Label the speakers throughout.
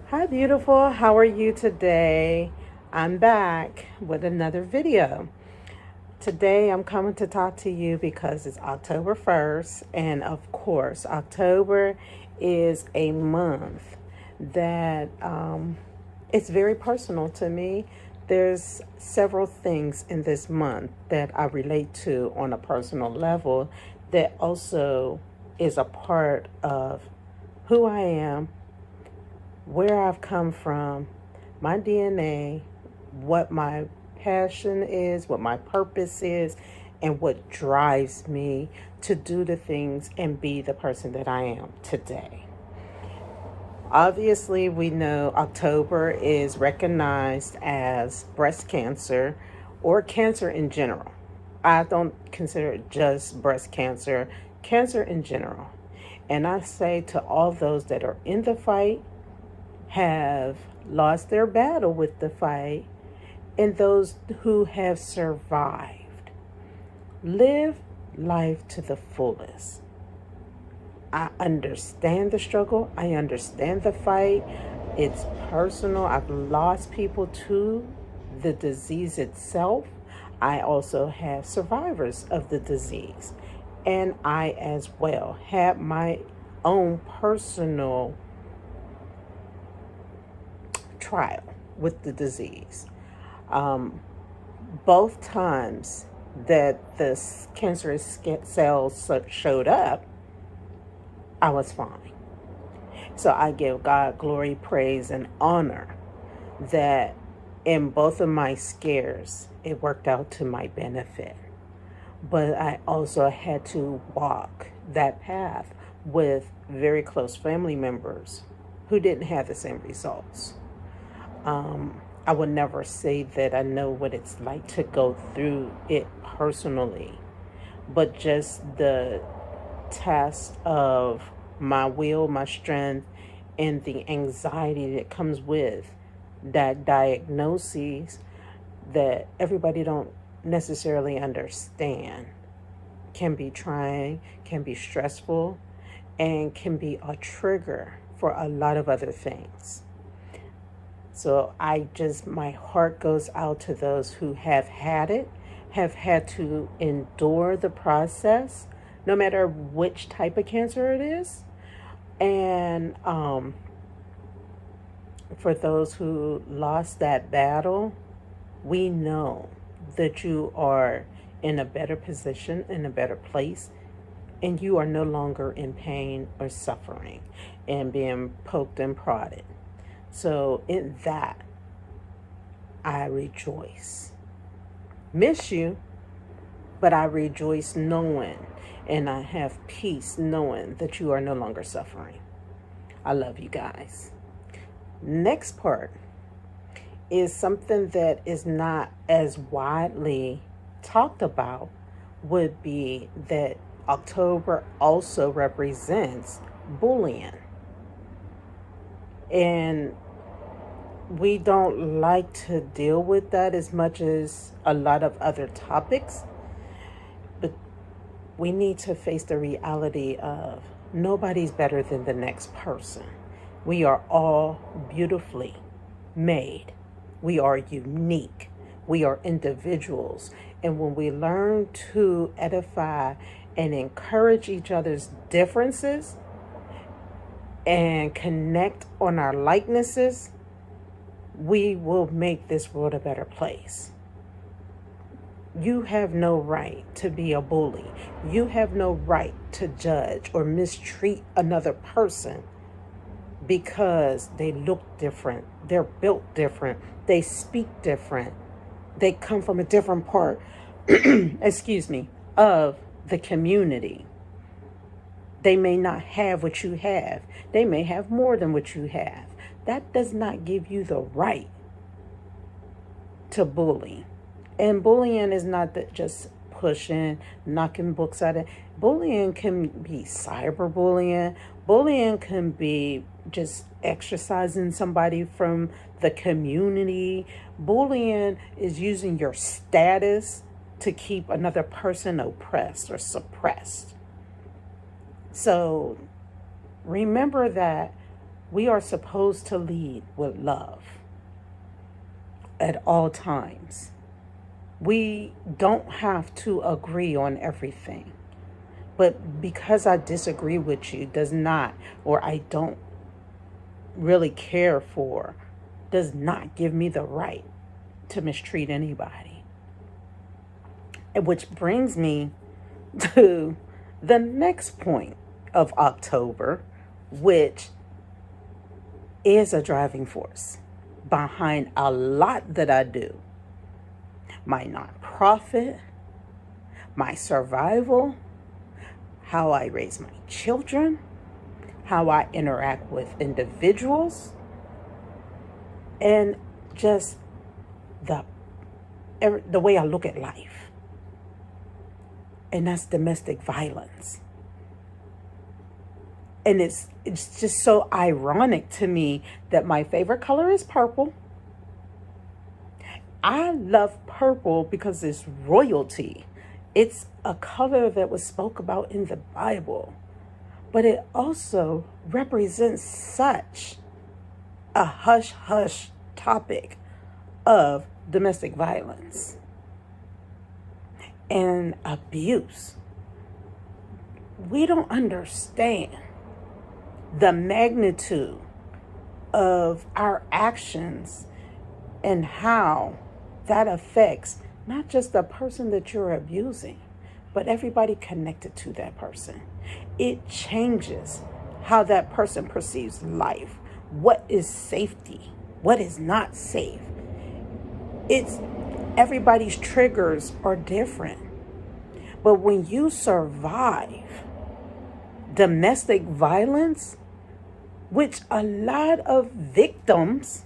Speaker 1: Hi, beautiful. How are you today? I'm back with another video. Today, I'm coming to talk to you because it's October 1st, and of course, October is a month that it's very personal to me. There's several things in this month that I relate to on a personal level that also is a part of who I am, where I've come from, my DNA, what my passion is, what my purpose is, and what drives me to do the things and be the person that I am today. Obviously, we know October is recognized as breast cancer or cancer in general. I don't consider it just breast cancer, cancer in general. And I say to all those that are in the fight, have lost their battle with the fight, and those who have survived, live life to the fullest. I understand the struggle. I understand the fight. It's personal. I've lost people to the disease itself. I also have survivors of the disease. And I, as well, have my own personal trial with the disease. Um, both times that the cancerous cells showed up, I was fine. So I give God glory, praise, and honor that in both of my scares, it worked out to my benefit. But I also had to walk that path with very close family members who didn't have the same results. I would never say that I know what it's like to go through it personally, but just the test of my will, my strength, and the anxiety that comes with that diagnosis that everybody don't necessarily understand can be trying, can be stressful, and can be a trigger for a lot of other things. So my heart goes out to those who have had it, have had to endure the process, no matter which type of cancer it is. And for those who lost that battle, we know that you are in a better position, in a better place, and you are no longer in pain or suffering and being poked and prodded. So in that, I rejoice. Miss you, but I rejoice knowing and I have peace knowing that you are no longer suffering. I love you guys. Next part is something that is not as widely talked about, would be that October also represents bullying. And we don't like to deal with that as much as a lot of other topics, but we need to face the reality of nobody's better than the next person. We are all beautifully made. We are unique. We are individuals. And when we learn to edify and encourage each other's differences and connect on our likenesses, we will make this world a better place. You have no right to be a bully. You have no right to judge or mistreat another person because they look different, they're built different, they speak different, they come from a different part, excuse me, of the community. They may not have what you have. They may have more than what you have. That does not give you the right to bully. And bullying is not that just pushing, knocking books out of. Bullying can be cyberbullying. Bullying can be just exercising somebody from the community. Bullying is using your status to keep another person oppressed or suppressed. So remember that We are supposed to lead with love at all times. We don't have to agree on everything. But because I disagree with you does not, or I don't really care for, does not give me the right to mistreat anybody. And which brings me to the next point of October, which is a driving force behind a lot that I do. My nonprofit, my survival, how I raise my children, how I interact with individuals, and just the way I look at life. And that's domestic violence. And it's just so ironic to me that my favorite color is purple. I love purple because it's royalty. It's a color that was spoke about in the Bible. But it also represents such a hush-hush topic of domestic violence and abuse. We don't understand the magnitude of our actions and how that affects not just the person that you're abusing, but everybody connected to that person. It changes how that person perceives life. What is safety? What is not safe? Everybody's triggers are different. But when you survive domestic violence, which a lot of victims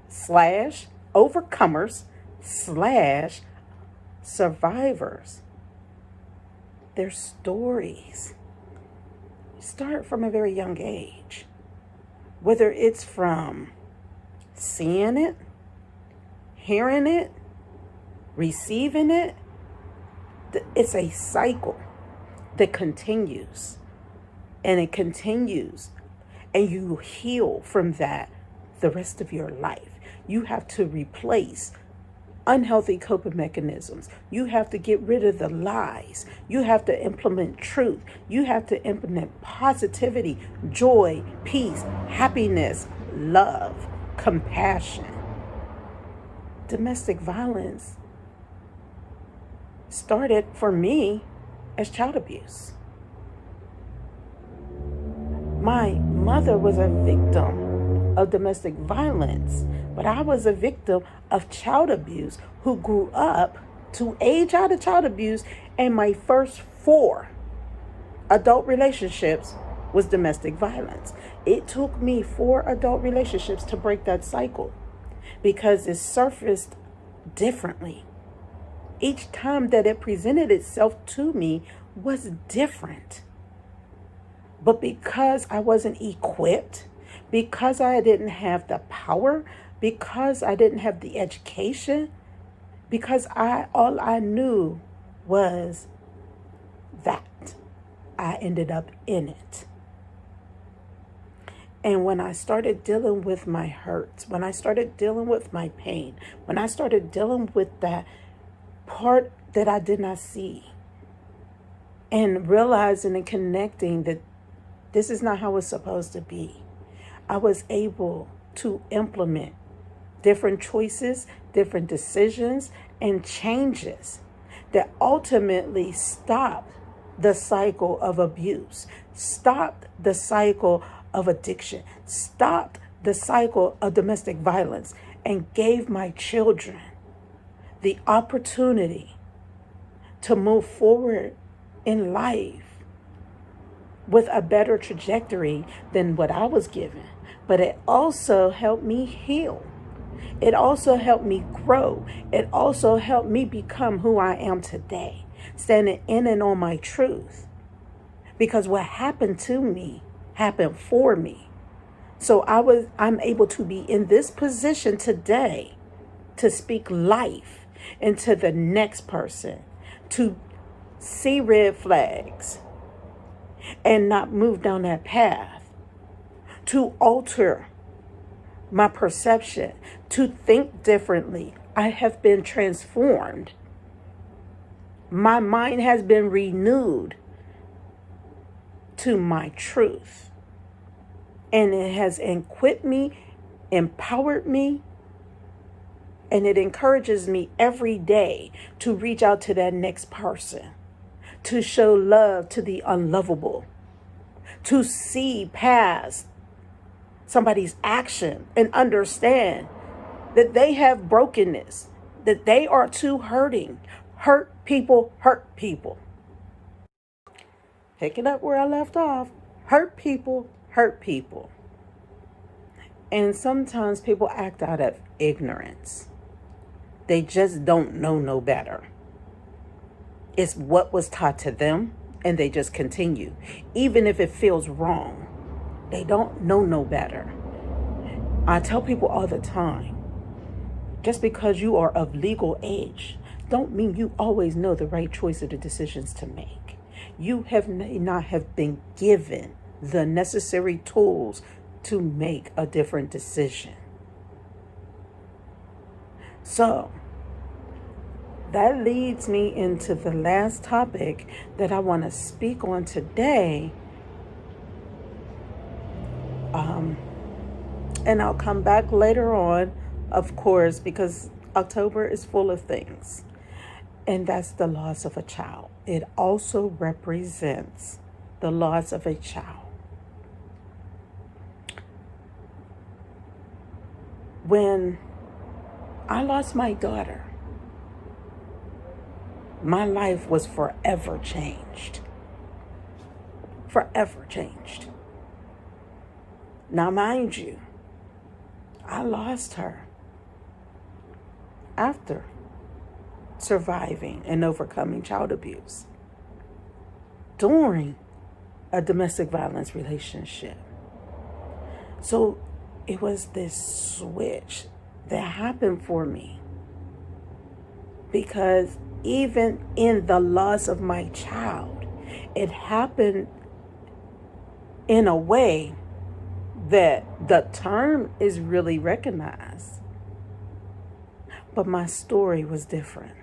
Speaker 1: / overcomers / survivors, their stories start from a very young age. Whether it's from seeing it, hearing it, receiving it, it's a cycle that continues. And it continues. And you heal from that the rest of your life. You have to replace unhealthy coping mechanisms. You have to get rid of the lies. You have to implement truth. You have to implement positivity, joy, peace, happiness, love, compassion. Domestic violence started for me as child abuse. My mother was a victim of domestic violence, but I was a victim of child abuse who grew up to age out of child abuse, and my first 4 adult relationships was domestic violence. It took me 4 adult relationships to break that cycle because it surfaced differently. Each time that it presented itself to me was different. But because I wasn't equipped, because I didn't have the power, because I didn't have the education, because all I knew was that I ended up in it. And when I started dealing with my hurts, when I started dealing with my pain, when I started dealing with that part that I did not see, and realizing and connecting that this is not how it's supposed to be, I was able to implement different choices, different decisions, and changes that ultimately stopped the cycle of abuse, stopped the cycle of addiction, stopped the cycle of domestic violence, and gave my children the opportunity to move forward in life with a better trajectory than what I was given. But it also helped me heal. It also helped me grow. It also helped me become who I am today, standing in and on my truth. Because what happened to me happened for me. So I'm able to be in this position today to speak life into the next person, to see red flags and not move down that path, to alter my perception, to think differently. I have been transformed. My mind has been renewed to my truth. And it has equipped me, empowered me, and it encourages me every day to reach out to that next person, to show love to the unlovable, to see past somebody's action and understand that they have brokenness, that they are too hurting. Hurt people hurt people. Picking up where I left off, hurt people hurt people. And sometimes people act out of ignorance. They just don't know no better. It's what was taught to them, and they just continue. Even if it feels wrong, they don't know no better. I tell people all the time, just because you are of legal age, don't mean you always know the right choice or the decisions to make. You have not have been given the necessary tools to make a different decision. So that leads me into the last topic that I want to speak on today. And I'll come back later on, of course, because October is full of things. And that's the loss of a child. It also represents the loss of a child. When I lost my daughter, my life was forever changed. Forever changed. Now, mind you, I lost her after surviving and overcoming child abuse during a domestic violence relationship. So it was this switch that happened for me, because even in the loss of my child, it happened in a way that the term is really recognized. But my story was different.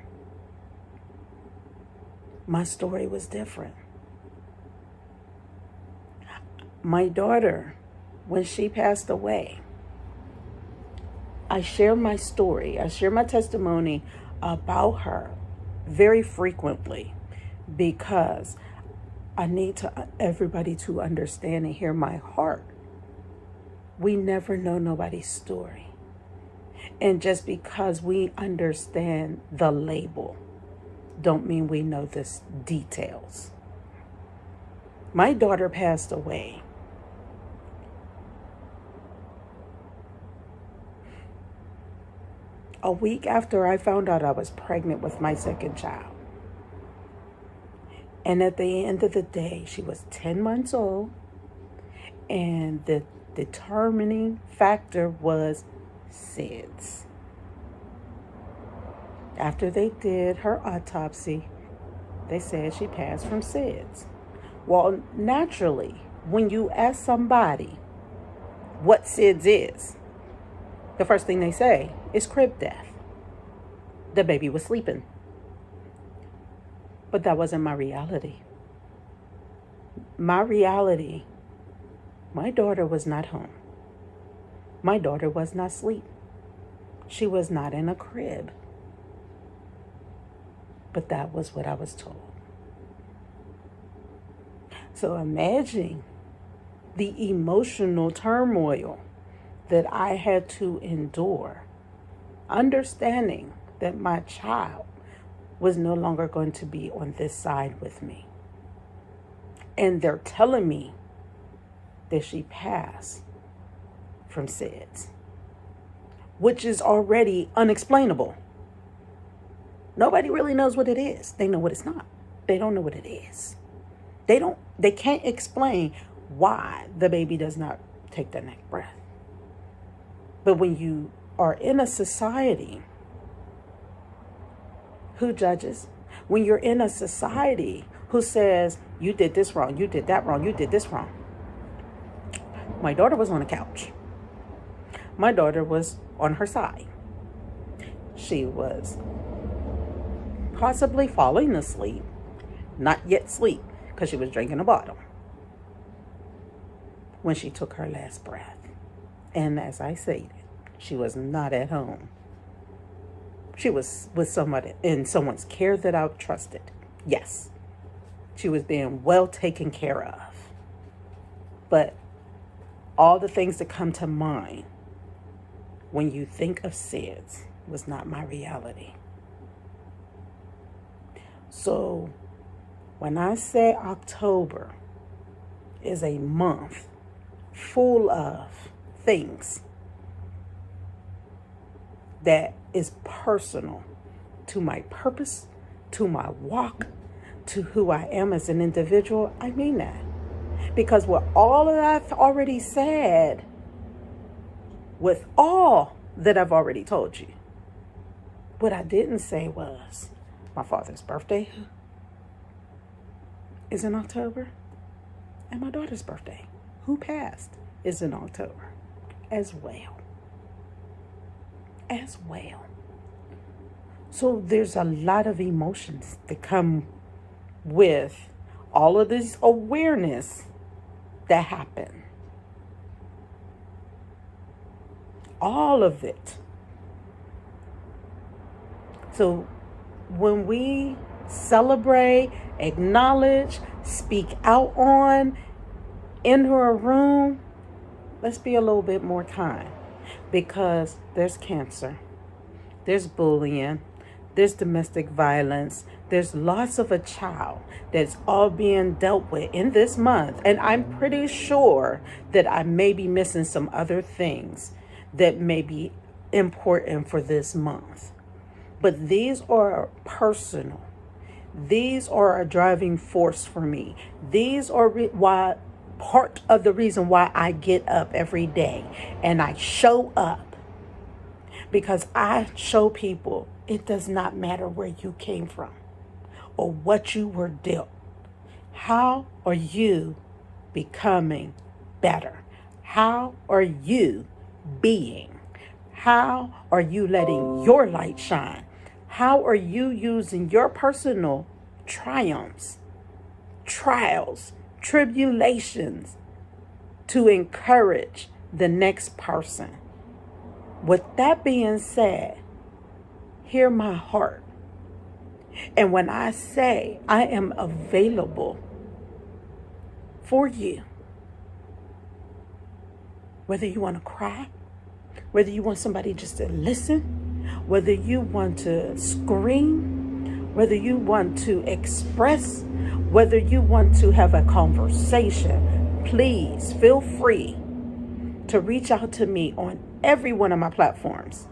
Speaker 1: My story was different. My daughter, when she passed away, I share my story, I share my testimony about her very frequently, because I need everybody to understand and hear my heart. We never know nobody's story. And just because we understand the label, don't mean we know the details. My daughter passed away a week after I found out I was pregnant with my second child. And at the end of the day, she was 10 months old, and the determining factor was SIDS. After they did her autopsy, they said she passed from SIDS. Well, naturally, when you ask somebody what SIDS is, the first thing they say is crib death. The baby was sleeping. But that wasn't my reality. My reality, my daughter was not home. My daughter was not asleep. She was not in a crib. But that was what I was told. So imagine the emotional turmoil that I had to endure, understanding that my child was no longer going to be on this side with me. And they're telling me that she passed from SIDS, which is already unexplainable. Nobody really knows what it is. They know what it's not. They don't know what it is. They can't explain why the baby does not take the next breath. But when you are in a society who judges, when you're in a society who says, you did this wrong, you did that wrong, you did this wrong, My daughter was on the couch. My daughter was on her side. She was possibly falling asleep, not yet asleep, because she was drinking a bottle, when she took her last breath. And as I said, she was not at home. She was with somebody in someone's care that I trusted. Yes, she was being well taken care of. But all the things that come to mind when you think of SIDS was not my reality. So when I say October is a month full of things that is personal to my purpose, to my walk, to who I am as an individual, I mean that. Because with all that I've already said, with all that I've already told you, what I didn't say was my father's birthday is in October, and my daughter's birthday, who passed, is in October as well. As well. So there's a lot of emotions that come with all of this awareness that happen. All of it. So when we celebrate, acknowledge, speak out on, enter a room, let's be a little bit more kind. Because there's cancer, there's bullying, there's domestic violence, there's loss of a child that's all being dealt with in this month. And I'm pretty sure that I may be missing some other things that may be important for this month. But these are personal. These are a driving force for me. These are why part of the reason why I get up every day and I show up, because I show people it does not matter where you came from or what you were dealt. How are you becoming better? How are you being? How are you letting your light shine? How are you using your personal triumphs, trials, tribulations to encourage the next person? With that being said, hear my heart. And when I say I am available for you, whether you want to cry, whether you want somebody just to listen, whether you want to scream, whether you want to express, whether you want to have a conversation, please feel free to reach out to me on every one of my platforms.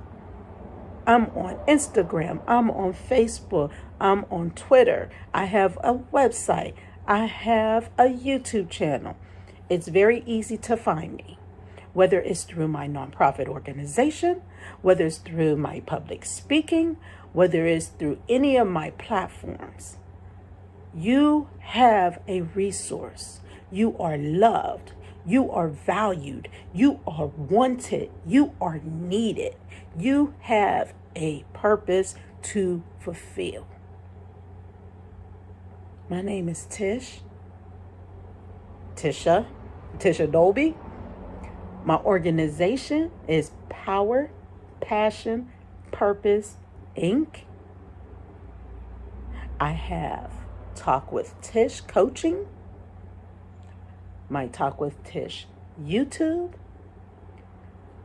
Speaker 1: I'm on Instagram, I'm on Facebook, I'm on Twitter, I have a website, I have a YouTube channel. It's very easy to find me, whether it's through my nonprofit organization, whether it's through my public speaking, whether it's through any of my platforms. You have a resource. You are loved. You are valued. You are wanted. You are needed. You have a purpose to fulfill. My name is Tisha Dolby. My organization is Power, Passion, Purpose, Inc. I have Talk with Tish Coaching, my Talk with Tish YouTube.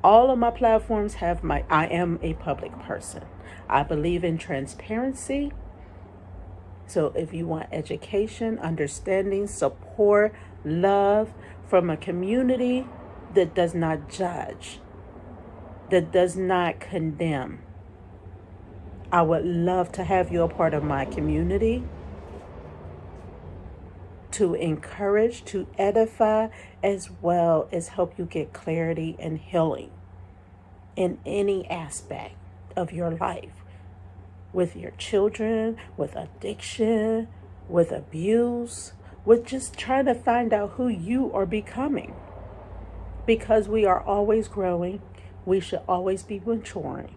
Speaker 1: All of my platforms have I am a public person. I believe in transparency. So if you want education, understanding, support, love from a community that does not judge, that does not condemn, I would love to have you a part of my community, to encourage, to edify, as well as help you get clarity and healing in any aspect of your life, with your children, with addiction, with abuse, with just trying to find out who you are becoming. Because we are always growing, we should always be maturing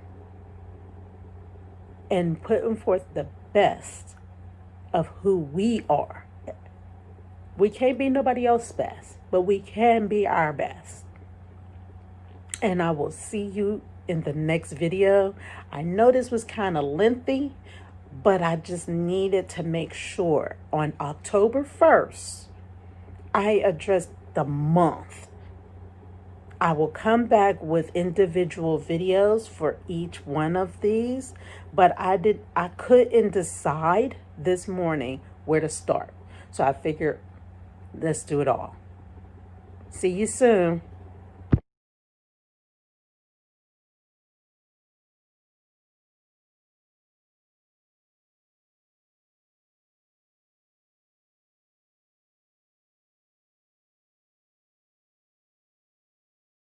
Speaker 1: and putting forth the best of who we are. We can't be nobody else's best, but we can be our best. And I will see you in the next video. I know this was kind of lengthy, but I just needed to make sure on October 1st, I addressed the month. I will come back with individual videos for each one of these, but I couldn't decide this morning where to start. So I figured, let's do it all. See you soon.